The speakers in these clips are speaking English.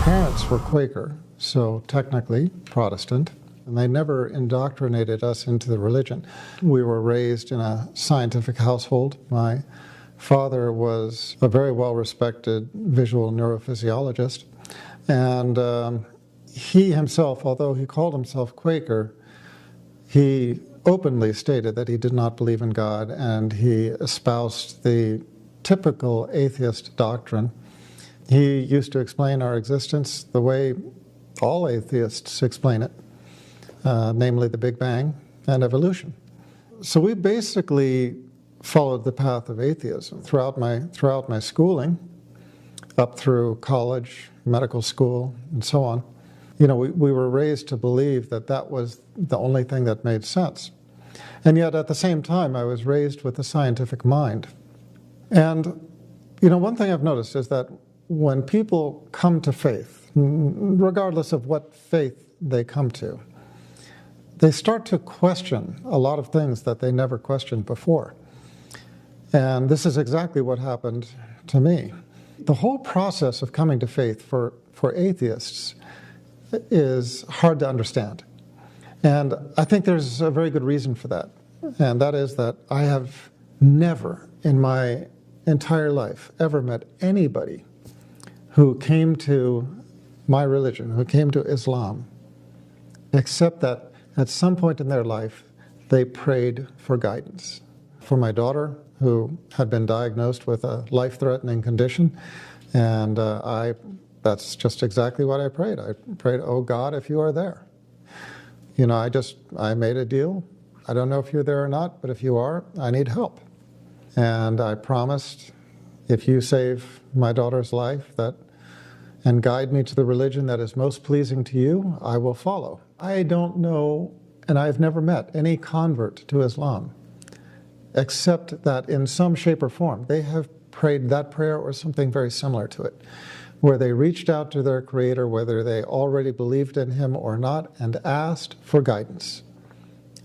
parents were Quaker, so technically Protestant, and they never indoctrinated us into the religion. We were raised in a scientific household. My father was a very well-respected visual neurophysiologist, and he himself, although he called himself Quaker, he openly stated that he did not believe in God, and he espoused the typical atheist doctrine. He used to explain our existence the way all atheists explain it, namely the Big Bang and evolution. So we basically followed the path of atheism throughout my schooling, up through college, medical school, and so on. You know, we were raised to believe that that was the only thing that made sense. And yet at the same time, I was raised with a scientific mind. And, you know, one thing I've noticed is that when people come to faith, regardless of what faith they come to, they start to question a lot of things that they never questioned before. And this is exactly what happened to me. The whole process of coming to faith for atheists is hard to understand. And I think there's a very good reason for that. And that is that I have never in my entire life ever met anybody who came to my religion, who came to Islam, except that at some point in their life they prayed for guidance. For my daughter, who had been diagnosed with a life-threatening condition, and that's just exactly what I prayed. I prayed, "Oh God, if you are there." You know, I made a deal. I don't know if you're there or not, but if you are, I need help. And I promised, if you save my daughter's life and guide me to the religion that is most pleasing to you, I will follow. I don't know, and I've never met any convert to Islam, except that in some shape or form, they have prayed that prayer or something very similar to it, where they reached out to their Creator, whether they already believed in Him or not, and asked for guidance,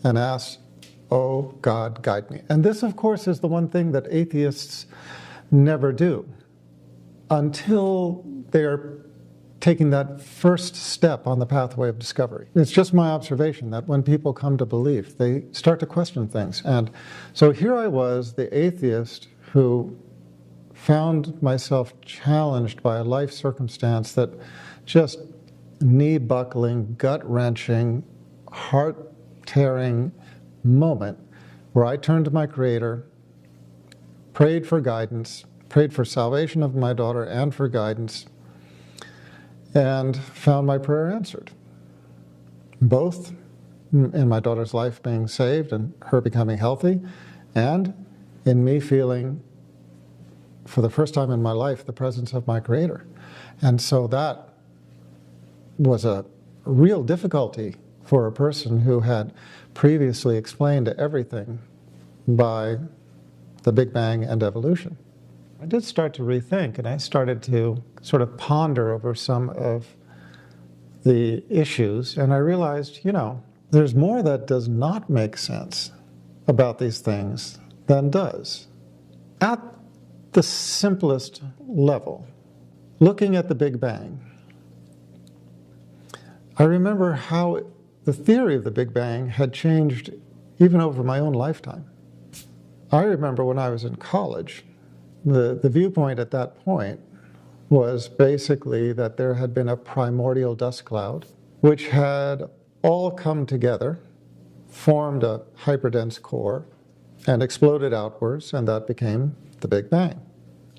and asked, "Oh God, guide me." And this, of course, is the one thing that atheists never do until they are taking that first step on the pathway of discovery. It's just my observation that when people come to belief, they start to question things. And so here I was, the atheist, who found myself challenged by a life circumstance that just knee-buckling, gut-wrenching, heart-tearing moment where I turned to my Creator, prayed for guidance, prayed for salvation of my daughter and for guidance, and found my prayer answered. Both in my daughter's life being saved and her becoming healthy, and in me feeling, for the first time in my life, the presence of my Creator. And so that was a real difficulty for a person who had previously explained everything by the Big Bang and evolution. I did start to rethink, and I started to sort of ponder over some of the issues, and I realized, you know, there's more that does not make sense about these things than does. At the simplest level, looking at the Big Bang, I remember how the theory of the Big Bang had changed even over my own lifetime. I remember when I was in college, the viewpoint at that point was basically that there had been a primordial dust cloud which had all come together, formed a hyperdense core, and exploded outwards, and that became the Big Bang.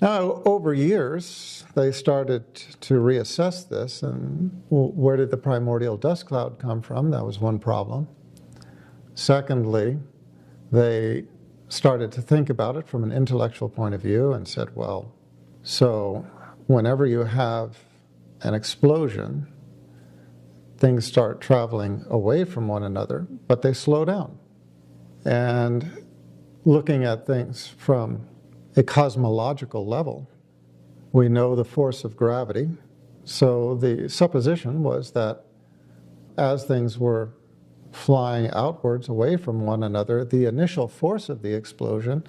Now, over years, they started to reassess this, and where did the primordial dust cloud come from? That was one problem. Secondly, they started to think about it from an intellectual point of view and said, well, so whenever you have an explosion, things start traveling away from one another, but they slow down. And looking at things from a cosmological level, we know the force of gravity. So the supposition was that as things were flying outwards away from one another, the initial force of the explosion,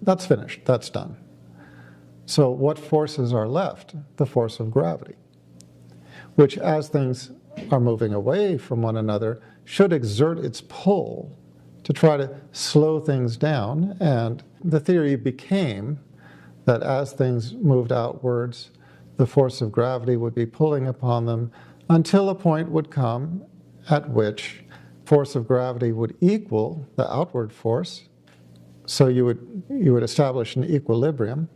that's finished, that's done. So what forces are left? The force of gravity. which as things are moving away from one another, should exert its pull to try to slow things down. And the theory became that as things moved outwards, the force of gravity would be pulling upon them until a point would come at which force of gravity would equal the outward force. So you would establish an equilibrium,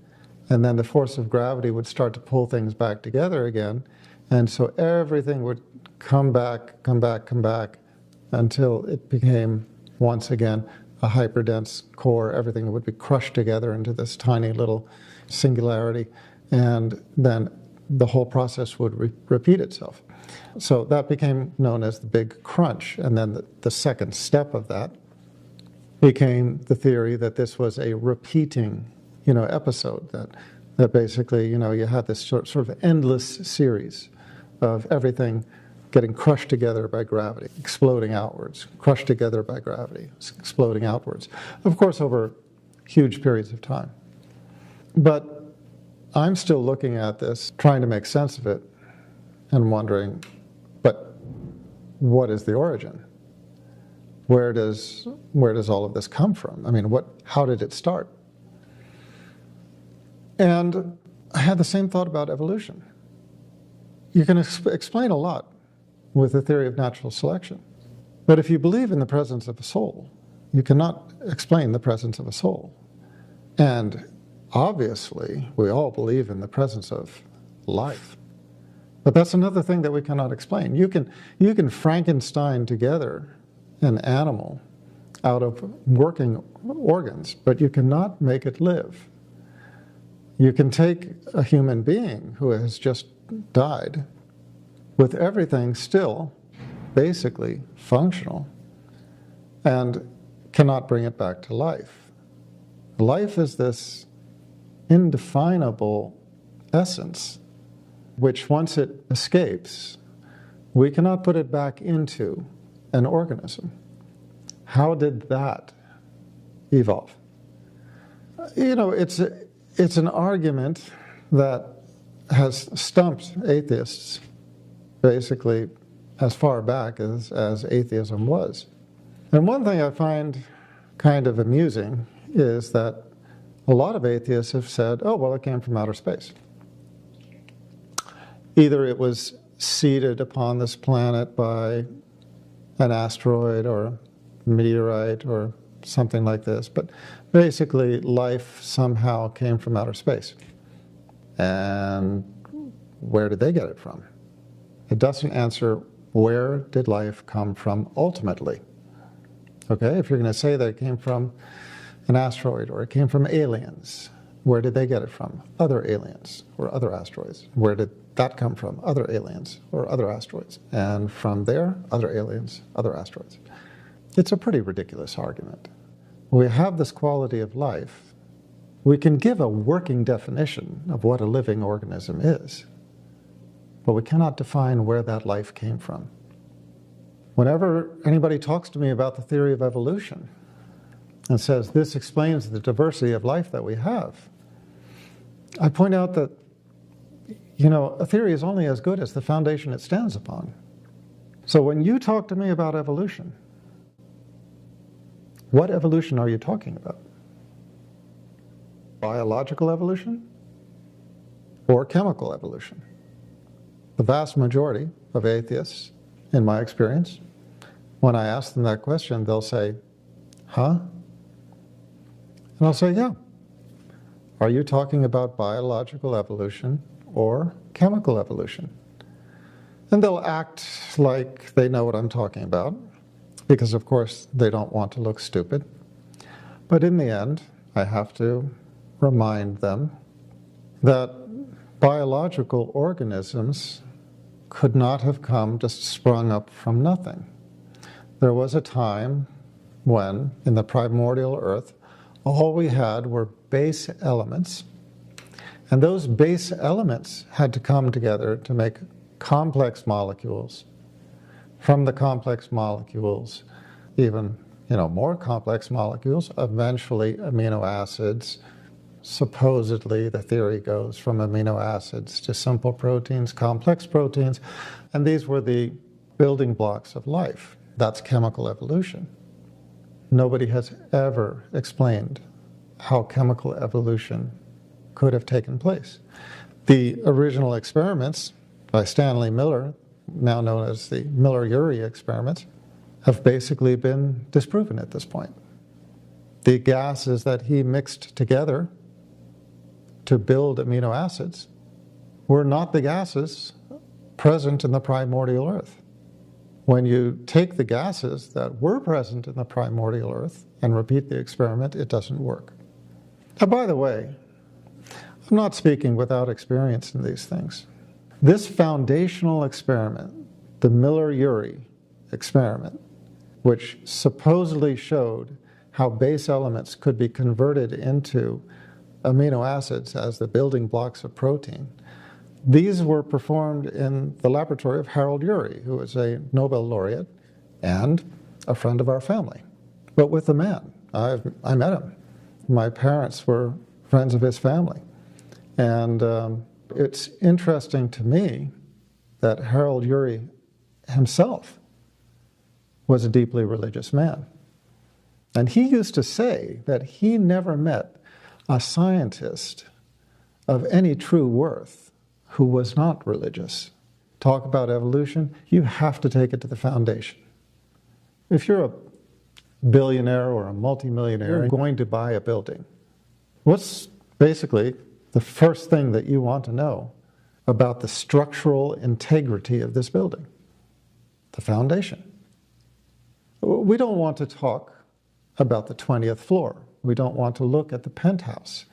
and then the force of gravity would start to pull things back together again. And so everything would come back, until it became, once again, a hyperdense core. Everything would be crushed together into this tiny little singularity, and then the whole process would repeat itself. So that became known as the Big Crunch. And then the second step of that became the theory that this was a repeating, episode, that basically, you had this sort of endless series of everything getting crushed together by gravity, exploding outwards, crushed together by gravity, exploding outwards. Of course, over huge periods of time. But I'm still looking at this, trying to make sense of it, and wondering, but what is the origin? Where does all of this come from? I mean, how did it start? And I had the same thought about evolution. You can explain a lot with the theory of natural selection. But if you believe in the presence of a soul, you cannot explain the presence of a soul. And obviously, we all believe in the presence of life. But that's another thing that we cannot explain. You can Frankenstein together an animal out of working organs, but you cannot make it live. You can take a human being who has just died with everything still basically functional and cannot bring it back to life. Life is this indefinable essence which, once it escapes, we cannot put it back into an organism. How did that evolve? It's an argument that has stumped atheists basically as far back as atheism was. And one thing I find kind of amusing is that a lot of atheists have said, oh, well, it came from outer space. Either it was seeded upon this planet by an asteroid or a meteorite or something like this, but basically life somehow came from outer space. And where did they get it from? It doesn't answer where did life come from ultimately. Okay, if you're going to say that it came from an asteroid or it came from aliens, where did they get it from? Other aliens or other asteroids. Where did that come from? Other aliens or other asteroids. And from there, other aliens, other asteroids. It's a pretty ridiculous argument. We have this quality of life. We can give a working definition of what a living organism is, but we cannot define where that life came from. Whenever anybody talks to me about the theory of evolution and says this explains the diversity of life that we have, I point out that, a theory is only as good as the foundation it stands upon. So when you talk to me about evolution, what evolution are you talking about? Biological evolution or chemical evolution? The vast majority of atheists, in my experience, when I ask them that question, they'll say, huh? And I'll say, yeah. Are you talking about biological evolution or chemical evolution? And they'll act like they know what I'm talking about, because of course they don't want to look stupid. But in the end, I have to remind them that biological organisms could not have just sprung up from nothing. There was a time when, in the primordial earth, all we had were base elements, and those base elements had to come together to make complex molecules. From the complex molecules, even more complex molecules, eventually amino acids, supposedly, the theory goes, from amino acids to simple proteins, complex proteins, and these were the building blocks of life. That's chemical evolution. Nobody has ever explained how chemical evolution could have taken place. The original experiments by Stanley Miller, now known as the Miller-Urey experiments, have basically been disproven at this point. The gases that he mixed together to build amino acids were not the gases present in the primordial earth. When you take the gases that were present in the primordial earth and repeat the experiment, it doesn't work. Now, by the way, I'm not speaking without experience in these things. This foundational experiment, the Miller-Urey experiment, which supposedly showed how base elements could be converted into amino acids as the building blocks of protein, these were performed in the laboratory of Harold Urey, who was a Nobel laureate and a friend of our family. But with the man, I met him. My parents were friends of his family. And it's interesting to me that Harold Urey himself was a deeply religious man. And he used to say that he never met a scientist of any true worth who was not religious. Talk about evolution, you have to take it to the foundation. If you're a billionaire or a multimillionaire, you're going to buy a building. What's basically the first thing that you want to know about the structural integrity of this building? The foundation. We don't want to talk about the 20th floor. We don't want to look at the penthouse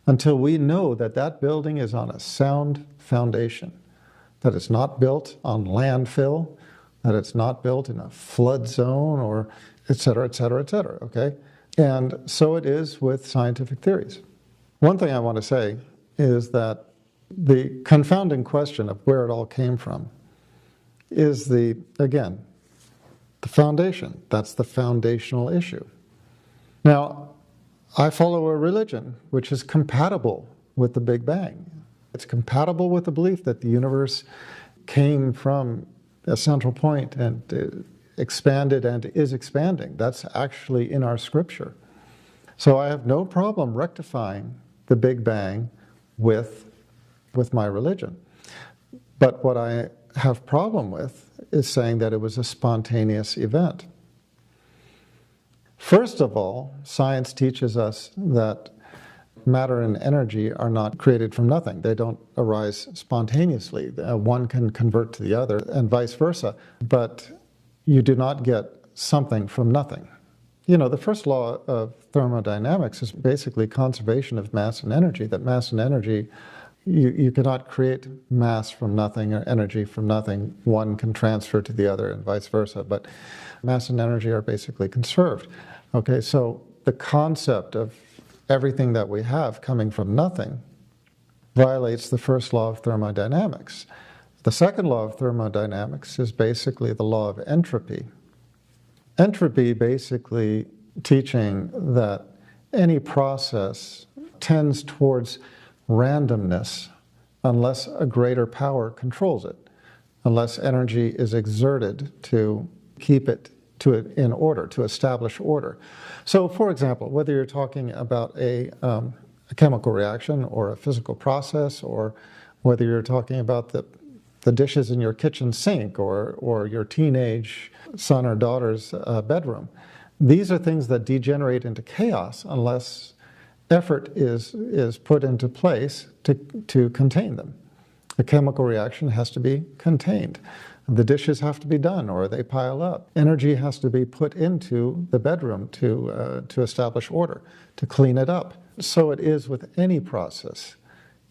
until we know that that building is on a sound foundation, that it's not built on landfill, that it's not built in a flood zone, or et cetera, et cetera, et cetera, okay? And so it is with scientific theories. One thing I want to say is that the confounding question of where it all came from is again, the foundation. That's the foundational issue. Now, I follow a religion which is compatible with the Big Bang. It's compatible with the belief that the universe came from a central point and expanded and is expanding. That's actually in our scripture. So I have no problem rectifying the Big Bang with my religion. But what I have problem with is saying that it was a spontaneous event. First of all, science teaches us that matter and energy are not created from nothing. They don't arise spontaneously. One can convert to the other and vice versa, but you do not get something from nothing. You know, the first law of thermodynamics is basically conservation of mass and energy, that mass and energy, you cannot create mass from nothing or energy from nothing. One can transfer to the other and vice versa, but mass and energy are basically conserved. Okay, so the concept of everything that we have coming from nothing violates the first law of thermodynamics. The second law of thermodynamics is basically the law of entropy. Entropy basically teaching that any process tends towards randomness unless a greater power controls it, unless energy is exerted to keep it in order, to establish order. So, for example, whether you're talking about a chemical reaction or a physical process, or whether you're talking about the dishes in your kitchen sink or your teenage son or daughter's bedroom, these are things that degenerate into chaos unless effort is put into place to contain them. A chemical reaction has to be contained. The dishes have to be done or they pile up. Energy has to be put into the bedroom to establish order, to clean it up. So it is with any process.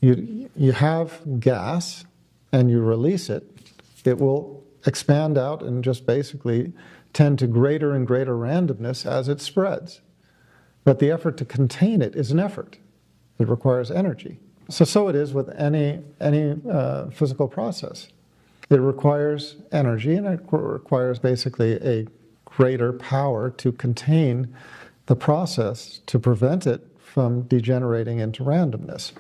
You have gas and you release it, it will expand out and just basically tend to greater and greater randomness as it spreads. But the effort to contain it is an effort. It requires energy. So it is with any physical process. It requires energy, and it requires basically a greater power to contain the process, to prevent it from degenerating into randomness.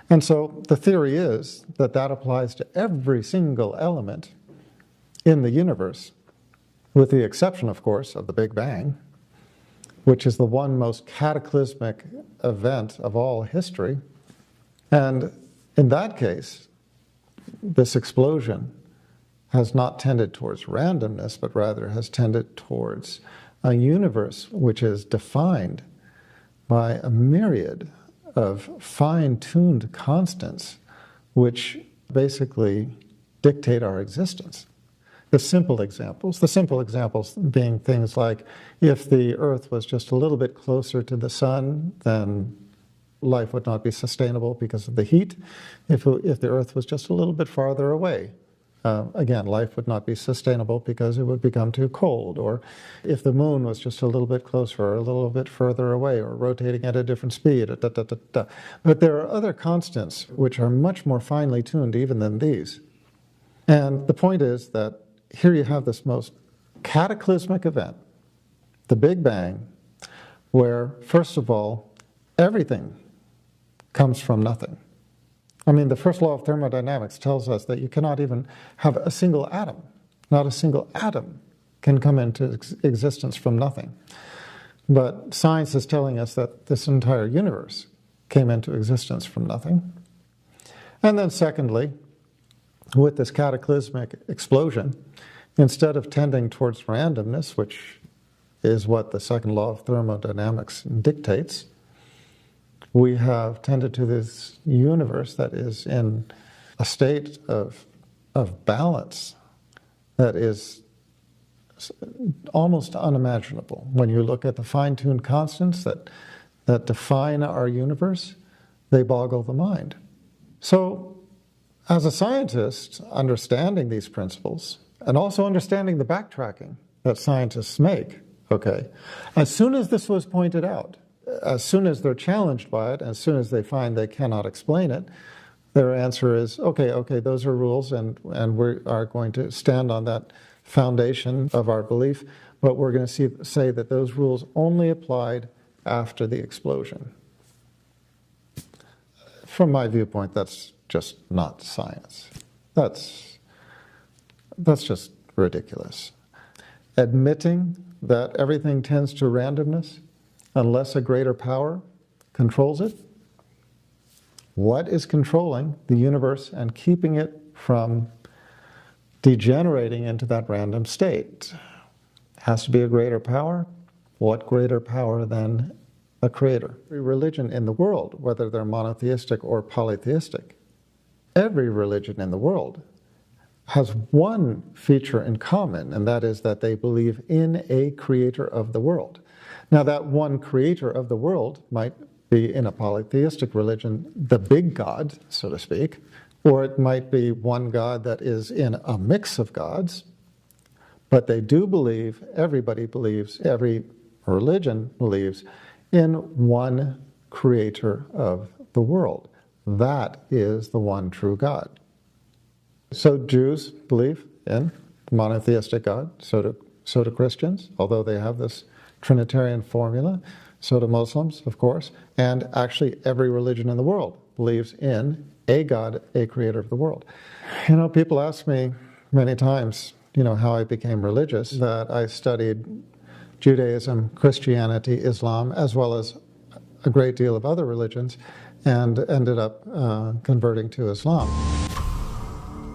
And so the theory is that that applies to every single element in the universe, with the exception, of course, of the Big Bang, which is the one most cataclysmic event of all history. And in that case, this explosion has not tended towards randomness, but rather has tended towards a universe which is defined by a myriad of fine-tuned constants which basically dictate our existence. The simple examples being things like, if the Earth was just a little bit closer to the sun, then life would not be sustainable because of the heat. If the Earth was just a little bit farther away, again, life would not be sustainable because it would become too cold. Or if the moon was just a little bit closer or a little bit further away or rotating at a different speed. But there are other constants which are much more finely tuned even than these. And the point is that here you have this most cataclysmic event, the Big Bang, where, first of all, everything comes from nothing. I mean, the first law of thermodynamics tells us that you cannot even have a single atom. Not a single atom can come into existence from nothing. But science is telling us that this entire universe came into existence from nothing. And then secondly, with this cataclysmic explosion, instead of tending towards randomness, which is what the second law of thermodynamics dictates, we have tended to this universe that is in a state of balance that is almost unimaginable. When you look at the fine-tuned constants that define our universe, they boggle the mind. So, as a scientist, understanding these principles, and also understanding the backtracking that scientists make, as soon as this was pointed out, as soon as they're challenged by it, as soon as they find they cannot explain it, their answer is, okay, those are rules, and we are going to stand on that foundation of our belief, but we're going to say that those rules only applied after the explosion. From my viewpoint, that's just not science. That's just ridiculous. Admitting that everything tends to randomness unless a greater power controls it. What is controlling the universe and keeping it from degenerating into that random state? Has to be a greater power. What greater power than a creator? Every religion in the world, whether they're monotheistic or polytheistic, every religion in the world has one feature in common, and that is that they believe in a creator of the world. Now, that one creator of the world might be, in a polytheistic religion, the big God, so to speak, or it might be one God that is in a mix of gods, but they do believe, everybody believes, every religion believes in one creator of the world. That is the one true God. So Jews believe in the monotheistic God, so do Christians, although they have this Trinitarian formula, so do Muslims, of course, and actually every religion in the world believes in a God, a creator of the world. People ask me many times, how I became religious, that I studied Judaism, Christianity, Islam, as well as a great deal of other religions, and ended up converting to Islam.